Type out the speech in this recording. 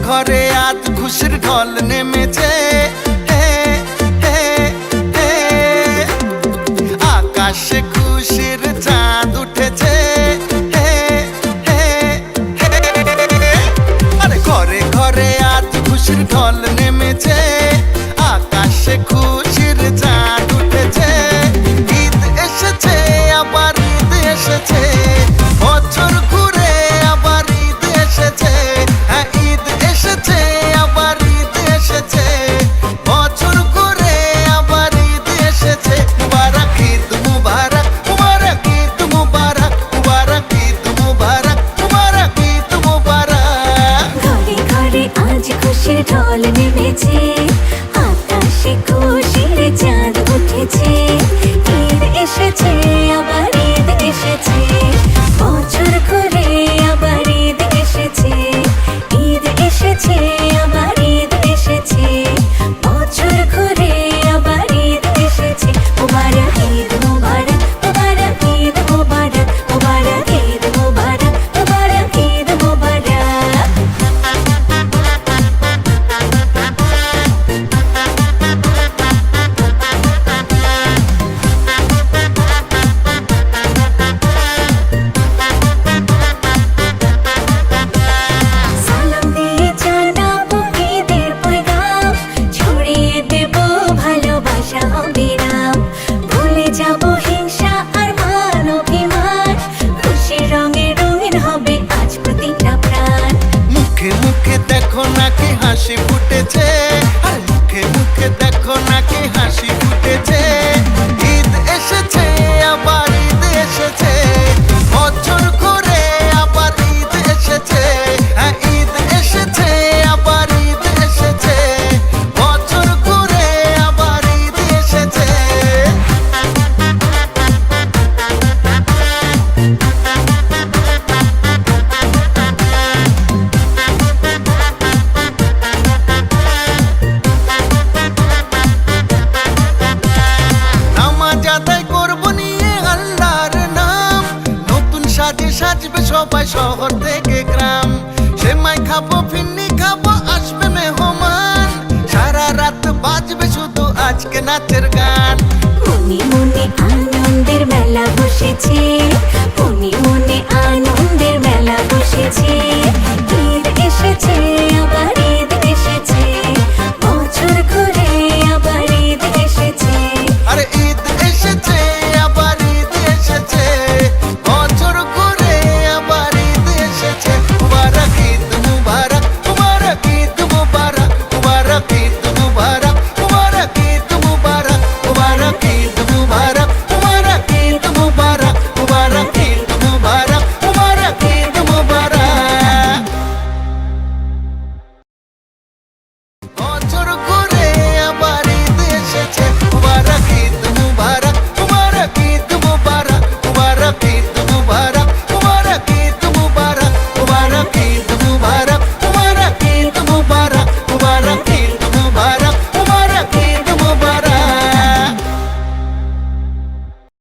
ঘরে আজ খুশির ঢল নেমেছে, আকাশে খুশির চাঁদ উঠেছে। আরে ঘরে ঘরে আজ খুশির ঢল নেমেছে, আকাশে খুশির চাঁদ উঠেছে। ঈদ এসেছে, আবার ঈদ এসেছে, বছর ঘুরে আবার ঈদ এসেছে। হ্যাঁ, ঈদ এসেছে, আবার ঈদ এসেছে, বছর ঘুরে আবার ঈদ এসেছে। মুবারক ঈদ মুবারক, মুবারক ঈদ মুবারক, মুবারক ঈদ মুবারক, মুবারক ঈদ মুবারক। ঘরে ঘরে আজ খুশির ঢল নেমেছে, আকাশে খুশির চাঁদ উঠেছে। ঈদ এসেছে, আবার ঈদ এসেছে, বছর ঘুরে আবার ঈদ এসেছে। ঈদ এসেছে, আবার ঈদ এসেছে, বছর ঘুরে আবার ঈদ এসেছে। মুবারক ঈদ মুবারক, মুবারক ঈদ মুবারক, মুবারক ঈদ মুবারক, মুবারক ঈদ মুবারক। সালাম দিয়ে জানাবো ঈদের পয়গাম, ছড়িয়ে দেব ভালোবাসা অবিরাম। ভুলে যাব হিংসা আর মান অভিমান, খুশির রঙে রঙিন হবে আজ প্রতিটা প্রাণ। মুখে মুখে দেখো নাকি হাসি ফুটেছে, আর মুখে মুখে দেখো নাকি হাসি ফুটেছে। ঈদ এসেছে, আবার ঈদ এসেছে, বছর ঘুরে আবার ঈদ এসেছে। হ্যাঁ, ঈদ এসেছে, আবার ঈদ এসেছে, বছর ঘুরে আবার ঈদ এসেছে। নামাজ আদায় করবো নিয়ে আল্লাহর নাম, নতুন সাজে সাজবে সবাই শহর থেকে গ্রাম। সেমাই খাবো, ফিন্নি খাবো, আসবে মেহমান, সারা রাত বাজবে শুধু আজকে নাচের গান। মনে মনে আনন্দের মেলা বসেছে,